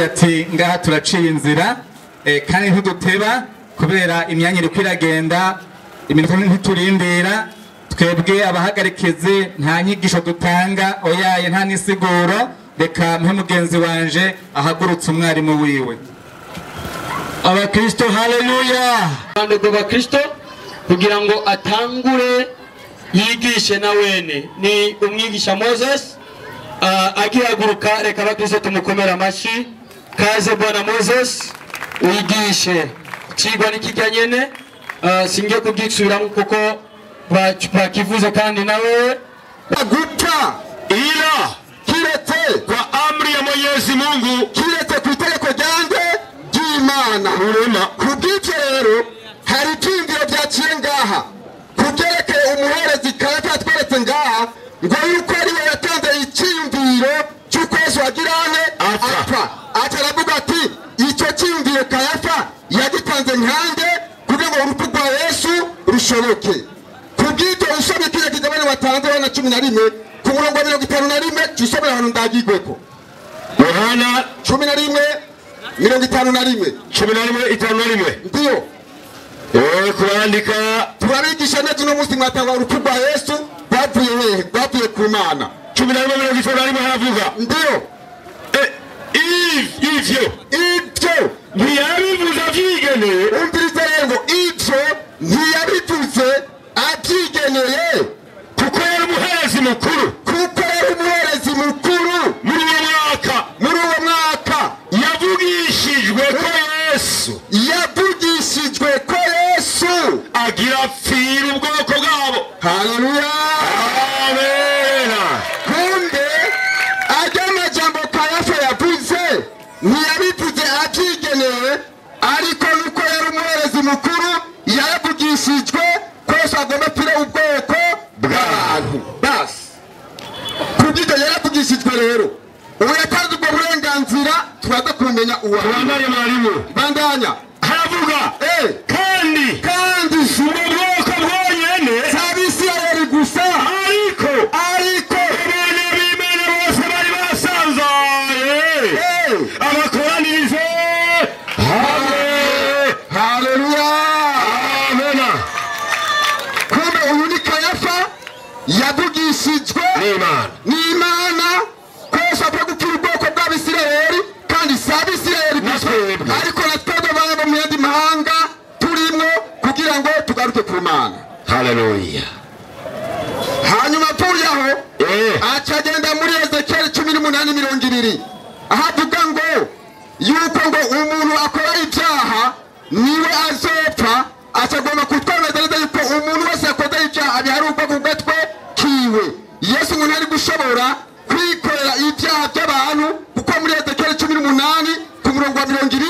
yatubwiye ati ngaha turaciye inzira kandi ntuduteba kubera imyanya iri kwiragenda iminota ntiturindira twebwe abahagarikizi nta nyigisho dutanga oyaye nta nisiguro reka mpe mugenzi wanje ahagurutse umwarimu wiwe. Abakristo haleluya kandi ko bakristo kugira ngo atangure yigishe na wene ni umwigisha Moses agihaguruka reka abakristo tumukomera amashi kaze bwana Moses wigishe kigwa nikijyanyene singe kugisubiramo kuko bakivuze kandi nawe guta ila kirete kwa amri ya Mwenyezi Mungu kirete ku itegeko ryanjye ry'Imana urema kubw'icyo rero hari ikindiro byaciye ngaha kugerekeye umuherezi Kayafa tweretse ngaha ngo yuko ari we yatanze icyiyumviro cy'uko Yesu agirane apfa ataravuga ati icyo cyiyumviro Kayafa yagitanze nkanjye kugira ngo urupfu rwa Yesu rushoboke. Kubw'icyo usomye kile kigabane watanze wana 11 ku murongo wa 51 tusomera hano ndagigweko Yohana 11:51 ndiyo kurandika turabigisha neza no musi mwatanga urupfu rwa Yesu rwavuye ku Mana 11:51 haravuga ndiyo ivyo ntiyabivuze avyigeneye umviriza rero ivyo ntiyabivuze avyigeneye kuko yari umuherezi mukuru muri uwo mwaka yavugishijwe ko Yesu agira apfira ubwoko bwabo. Haleluya amen. Kumbe ajya amajambo Kayafa yavuze ntiyabivuze avyigeneye ariko nuko yari umuherezi mukuru yavugishijwe ko Yesu agomba apfira ubwoko bw'abantu basi. Kubw'ibyo yaravugishijwe rero ubu yatanze ubwo burenganzira turaza kumenya uwa bandanya haravuga kandi si ubwoko bwonyene s'Abisirayeli gusa ariko abana b'Imana bose bari basanzaye abakoranirize haleluya amen. Kumbe uyu ni Kayafa yavugishijwe n'Imana kwese apfa gupfira ubwoko bw'Abisirayeli kandi si Abisirayeli gusa ariko natwebwe bana bo mu yandi mahanga turimo kugira ngo tugaruke ku Mana. Haleluya. Hanyuma turiyaho acagenda muri Ezekiel 18:20 ahavuga ngo yuko ngo umuntu akora ibyaha niwe azopfa acagomba kutwemeza yuko umuntu wese yakoze ibyaha abiharurwa ku gatwe kiwe. Yesu ngo ntari gushobora kwikorera ibyaha by'abantu kuko muri Ezekiel 18 ku murongo wa 20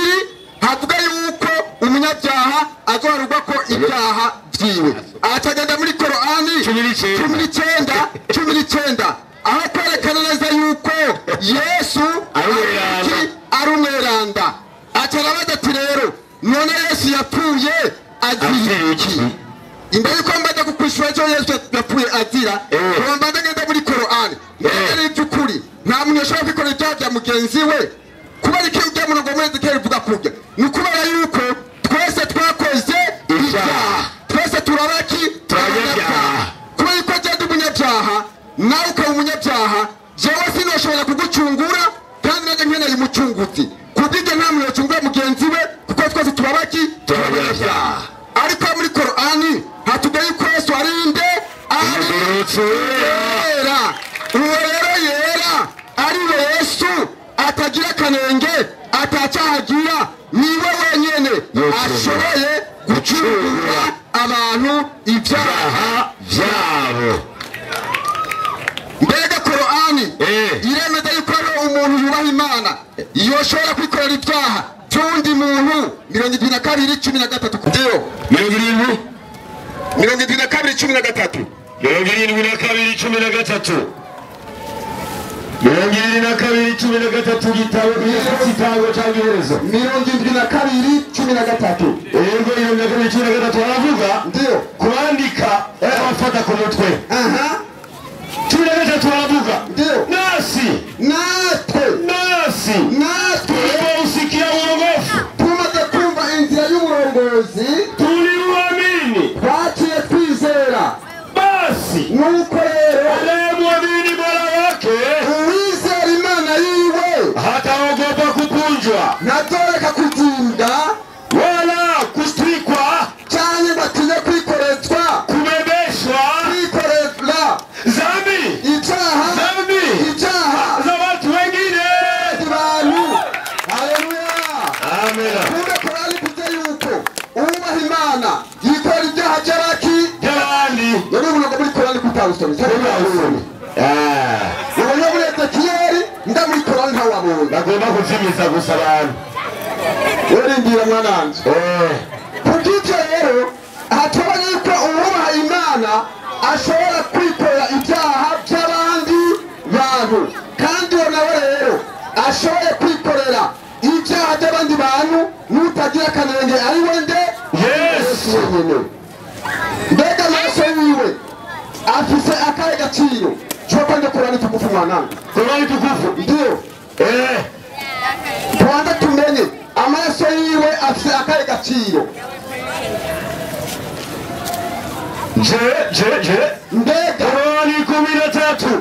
havuga yuko umunyabyaha azoharurwa ko ibyaha byiwe. Acagenda muri Korani 19 aho kwerekana neza yuko Yesu ari umweranda. Acarabaza ati rero none Yesu yapfuye azira iki? Imbere yuko mbaza kukwishura cyo Yesu yapfuye azira mbaza ngenda muri Korani mbere by'ukuri nta muntu ashobora kwikora ibyaha bya mugenzi we kubera iki ujya murongo muri Ezekiel uvuga kurya ni kubera yuko twese twakoze ibyaha twese turabaki turabyaha kubera yuko agenda umunyabyaha nawe ukaba umunyabyaha jewe sinoshobora kugucungura kandi nanjye nkeneye umucunguzi kubw'ibyo nta muntu yacungura mugenzi we kuko twese turabaki turabyaha. Ariko muri Korani hatugaye yuko Yesu arinde yera uwo rero yera ari we Yesu atagira kanenge atacyahagira niwe wenyene ashoboye gucungura abantu ibyaha byabo. Mbega Korani iremeza yuko ari umuntu yubaha Imana yoshobora kwikorera ibyaha by'undi muntu 22:13 ndiyo 22:13 gitabo cy'Iherezo 22:13 yego 22:13 aravuga ndiyo kubandika abafata ku mutwe 13 aravuga ndiyo nasi ntazoreka kuzinda wala kustrikwa cyane batinye kwikorezwa kubebeshwa kwikorezwa zambi icyaha z'abantu wengine abantu. Haleluya. amena kumbe Korani ivuze yuko uwubaha Imana yikora ibyaha by'abandi. Yari ubunogo muri Korani kutabusomye ubonye muri Ezekiyeli nda muri Korani ntawabonye. bagomba kuzimiza gusa abantu werindira mwananje kubw'ibyo rero hatubonye yuko uwubaha Imana ashobora kwikorera ibyaha by'abandi bantu, kandi uwo nawe rero ashoboye kwikorera ibyaha by'abandi bantu n'utagira akanenge ari we nde Yesu wenyine. Mbega amaraso yiwe afise akahe gaciro? Twapande Korani tukufu mwanangu, Korani tukufu ndio tuanze tumenye amaraso yiwe afise akahe gaciro. je Mbega Korani 13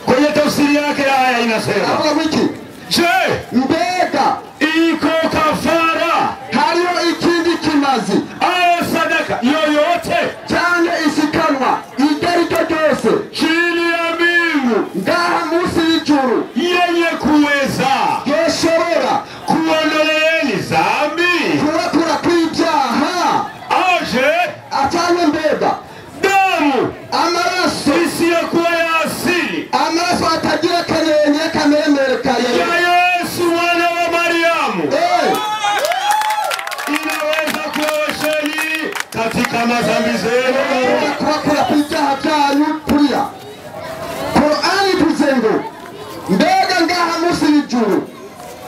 kwenye tafsiri yake haya inasema avuga wiki je mbega iko kafara hariyo ikindi kimazi au sadaka yoyote cyangwa isikanwa iryo ari ryo ryose chini ya mbingu ngaha munsi y'ijuru yenye kuweza yoshobora kuondoleeni zambi kurakura kw'ibyaha aje cyangwa mbega damu amaraso isiyokuwa ya asili amaraso atagira akanenge kameremere ya Yesu mwana wa Mariamu inaweza kuosheni katika madhambi zenu. kurakura kw'ibyaha byanyu kuriya. Korani ivuze ngo mbega ngaha munsi y'ijuru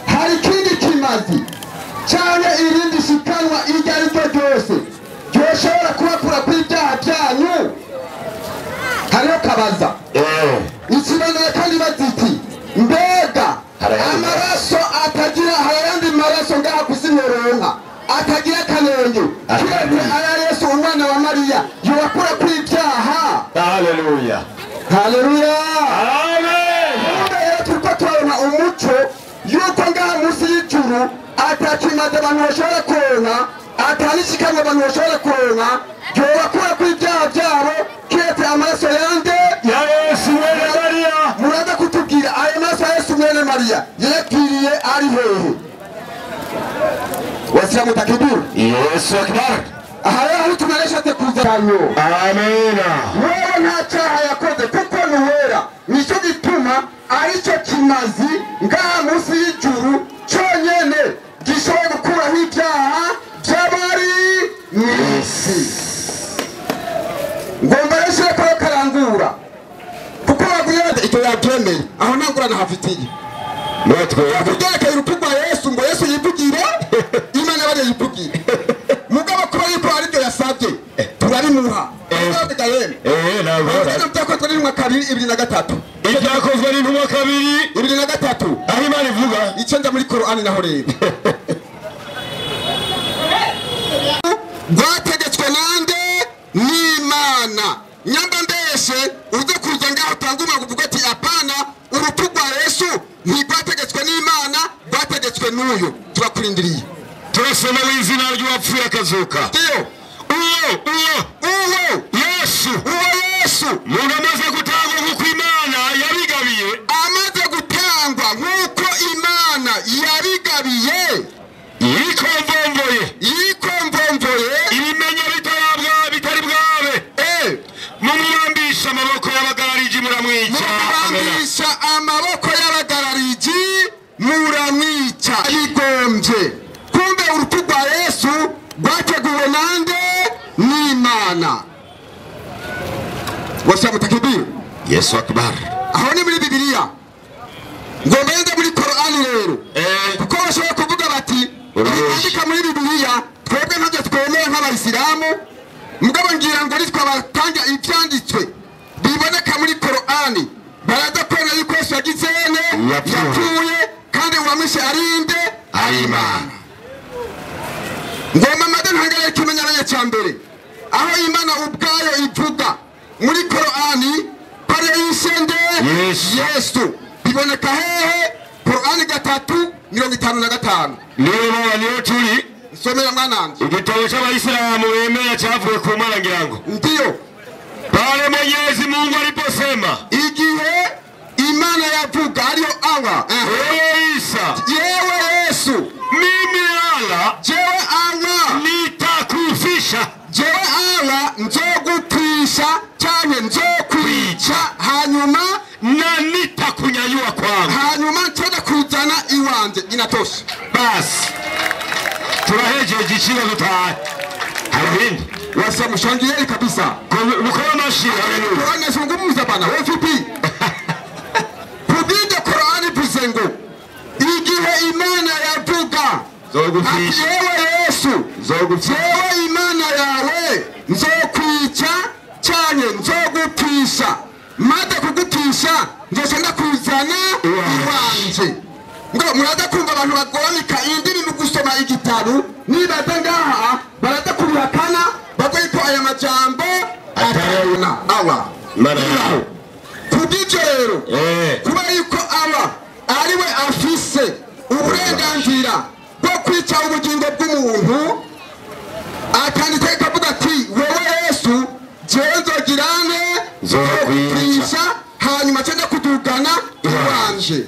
hari ikindi kimazi cyangwa irindi shikanwa iryo ari ryo ryose ryoshobora kurakura kw'ibyaha byanyu. hariho kabaza ikibaniro kandi baziti mbega amaraso atagira harayandi maraso ngaha kuzinyoronka atagira akanenge kiretse aya Yesu umwana wa Mariya yorakura kw'ibyaha. Haleluya. Haleluya. Amen. Mbega turiko turabona umuco yuko ngaha munsi y'ijuru atakimaze abantu bashobora kuronka atanishikamwe abantu bashobora kuronka yorakura kw'ibyaha byabo kiretse amaraso yande ya Yesu mwene Mariya. muraza kutubwira ayo maraso ya Yesu mwene Mariya yapfiriye ari hehe? Wasilamu takibiri Yesu akbar. aha rero tunareshatse kuzanyo. Amena. Wewe nta cyaha yakoze kuko nuwera, nicyo gituma aricyo kimazi ngaha munsi y'ijuru cyonyene gishoboye gukuraho ibyaha by'abari mw'isi. ngomba rero ko karangura kuko baguye icyo yabyemeye aho nagurana hafitiye kugerekeye urupfu rwa Yesu ngo Yesu yivugire Imana bari yivugire mugabo kuba yuko ari byo yasabye turabimuha. Ibyakozwe n'intumwa 2:23 Ibyakozwe n'intumwa 2:23 aho Imana ivuga icyo nja muri Korani naho rero rwategetswe nande n'Imana. nyamba mbese uze kuza ngaho tanguma kuvuga ati apana urupfu rwa Yesu ntirwategetswe n'Imana rwategetswe n'uyu. turakurindiriye turasoma w'izina ry'uwapfuye akazuka. Yesu umuntu amaze gutangwa nk'uko Imana yabigabiye yikomvomvoye ibimenyo bitari bwabe mumubambisha amaboko y'abagarariji muramwica. mubambisha amaboko y'abagarariji muramwica. yigombye kumbe urupfu rwa Yesu rwateguwe nande n'Imana. Wasilamu takibiri Yesu akbar. aho ni muri Bibiliya ngo mbende muri Korani rero kuko bashobora kuvuga bati bandika muri Bibiliya twebwe ntabyo twemeye nk'abayisilamu mugabo ngira ngo nitwe batanga ibyanditswe biboneka muri Korani baraza kwena yuko Yesu yagize yapfuye kandi uwamwishe arinde ari Imana. ngoma made ntangara ikimenyeranye cya mbere aho Imana ubwayo ivuga muri Korani pare yishende Yesu biboneka hehe? Korani 3:55 niyo turi somera mwananje igitabo cy'abayisilamu bemera cyavuye ku Mana ngira ngo ndiyo pale Mwenyezi Mungu aliposema igihe Imana yavuga ariyo Allah Isa yewe Yesu mimi Allah jewe Allah nitakufisha jewe Allah nzogupfisha cyane nzokwica hanyuma na nitakunyanyua kwangu hanyuma ntenda kuzana iwanje inatosha basi turahejeje ikigo dutahe harindi wasa mushangiye kabisa mukora mashira Qur'ani zungumuza bana wewe vipi kubinde Qur'ani buzengo igihe Imana yavuga zogufisha yewe Yesu zogufisha Imana yawe nzokwica cyane nzogupfisha made kugupfisha nzosenda kuzana iwanje ngo muraza kumva abantu bagomika indimi mu gusoma igitabo nibaza ngaha baraza kubihakana bagoye ko aya majambo atayona Allah Mana kubije rero kuba yuko Allah ariwe afise uburenganzira bwo kwica ubugingo bw'umuntu akandika kavuga ati wewe Yesu jenzogirane zokwica hanyuma cyenda kudugana iwanje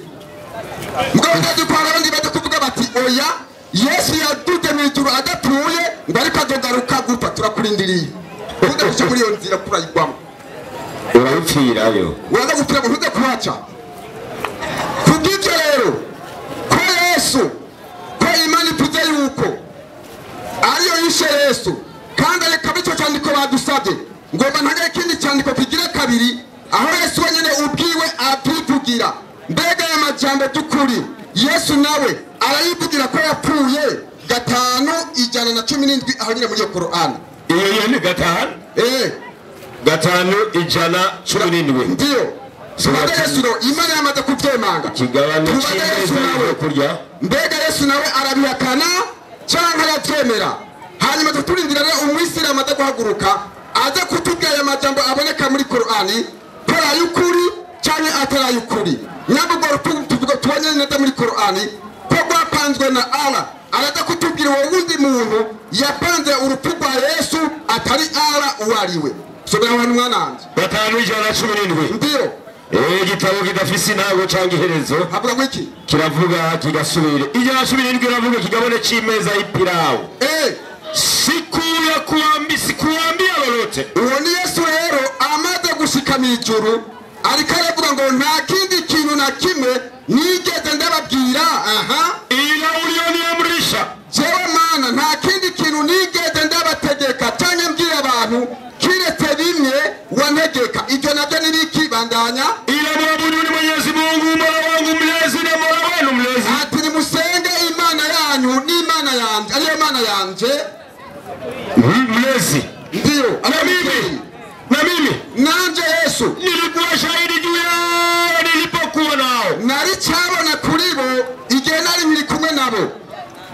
muganda dukora abandi bade kuvuga bati oya Yesu yadude mu ijuru adapfuye ngo ariko azogaruka gupfa turakurindiriye ubundi guca muri iyo nzira kurayigwamo urayipfirayo uraza gupfira ngo ntuze kuhaca kubw'ibyo rero ko Yesu ko Imana ivuze yuko ariyo yishe Yesu kandi areka bityo cyandiko badusabye ngomba ntaga ikindi cyandiko kigira kabiri aho Yesu wenyine ubwiwe atuvugira mbega ya majambo tukuri Yesu nawe arayivugira ko yapfuye 5:17 aho nyine muri iyo Qur'an iyo ni 5:17 ndiyo Tubaga Yesu nawe Imana yamaze kubyemanga kigabane cy'imeza kurya mbega Yesu nawe arabihakana cyangwa arabyemera hanyuma tuturindira rero umwisira amaze guhaguruka aze kutubwira aya majambo aboneka muri Qur'ani ko ayukuri cyane atarayukuri nyabugo tuvuga tubonye neza muri Qur'ani ko rwapanzwe na Allah araza kutubwira uwo wundi muntu yapanze urupfu rwa Yesu atari Allah uwariwe sobera abantu mwananje 5:17 ndiyo igitabo kidafise intango cyangwa iherezo havuga ngo iki kiravuga kigasubira iyo 17 kiravuga kigabone cy'imeza y'ipirawo sikuambia lolote uwo ni Yesu rero amaze gushika mu ijuru ariko aravuga ngo nta kindi kintu na kimwe nigeze ndababwira ila ulioniamrisha jewe Mana nta kindi kintu nigeze ndabategeka cyane mbwira abantu kiretse bimwe wantegeka ibyo nabyo nibiki bandanya ila mwabudu ni Mwenyezi Mungu Mola wangu mlezi na Mola wenu mlezi ati nimusenge Imana yanyu n'Imana yanje ariyo Mana yanje mlezi ndiyo na mimi nanje Yesu nilikuwa shahidi juu yao nilipokuwa nao nari cyabona kuri bo igihe nari nkiri kumwe nabo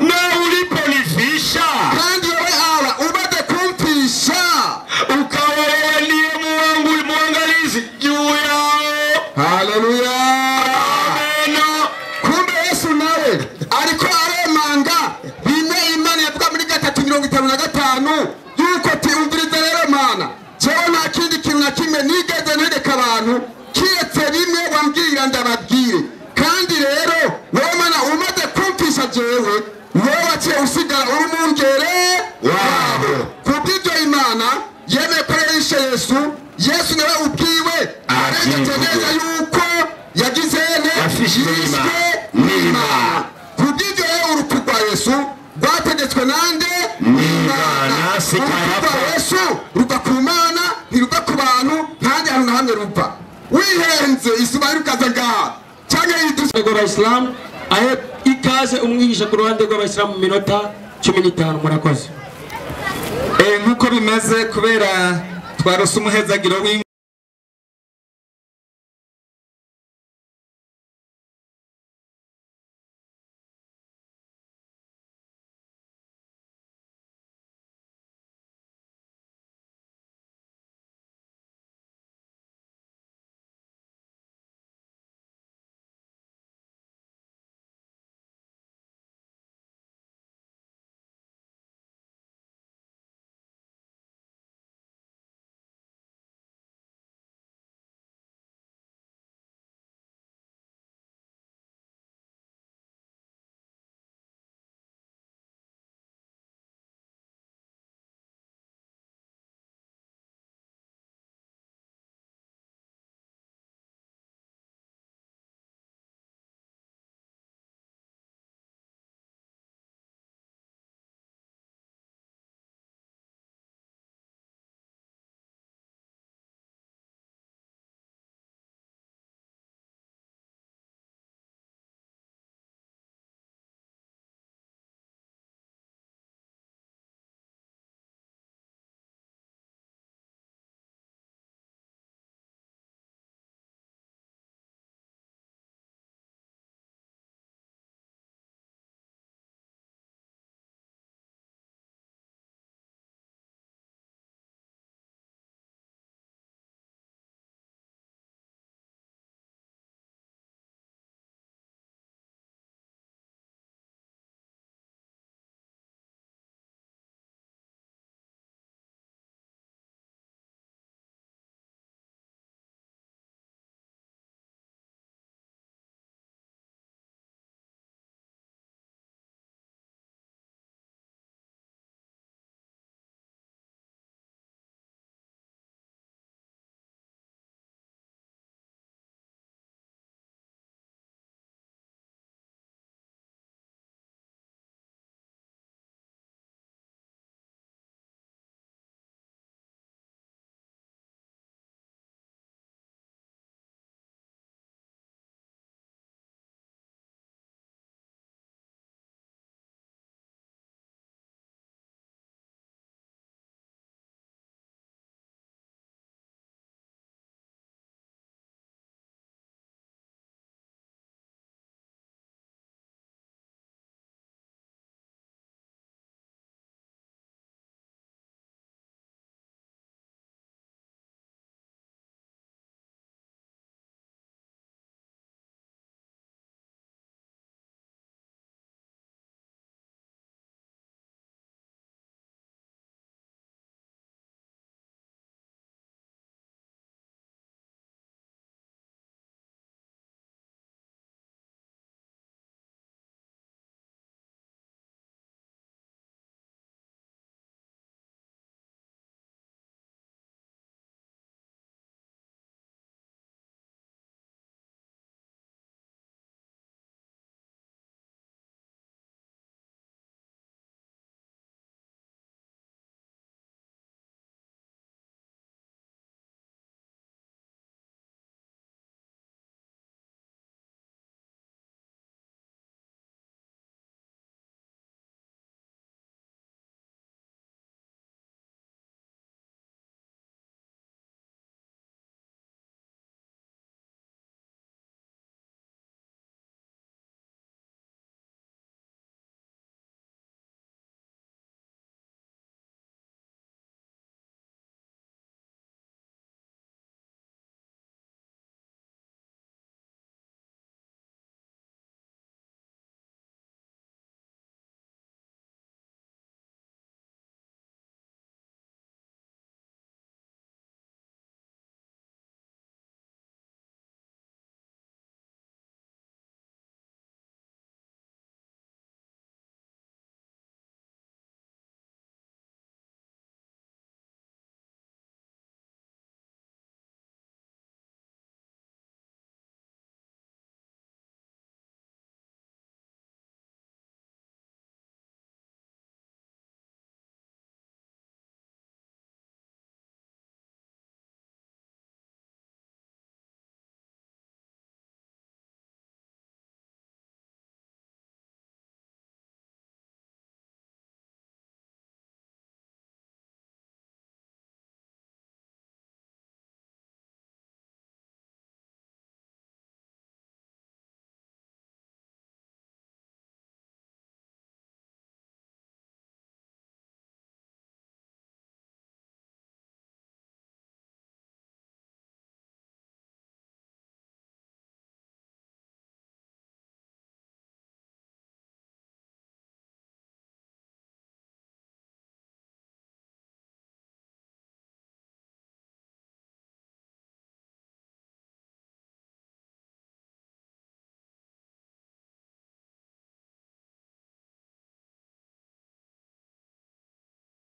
na uliponifisha kandi wewe Allah ubade kumfisha ukawa wewe ndiye muangalizi juu yao. Haleluya amen. Kumbe Yesu nawe ariko aremanga bimwe Imana yavuga muri 3:55 yuko tiumviriza rero Mana jewe nta kindi kintu na kimwe nigeze ntegeka abantu kiretse bimwe wambwira ndababwire kandi rero wowe Mana umaze kumfisha jewe wowe waciye usigara uri mungere wabo kubw'ibyo Imana yemeye ko yishe Yesu nawe ubwiwe arengetse neza yuko yagize yishwe n'Imana kubw'ibyo urupfu rwa Yesu rwategetswe nande n'Imana Yesu ruva ku Mana ntiruva ku bantu ntandi hantu na hamwe ruva wihenze isuba rukaza ngaha cyane yidusego rw'Abayisilamu ahe ikaze umwigisha ku ruhande rw'Abayisilamu mu minota 15 murakoze nkuko bimeze kubera twarose umuhezagiro w'inka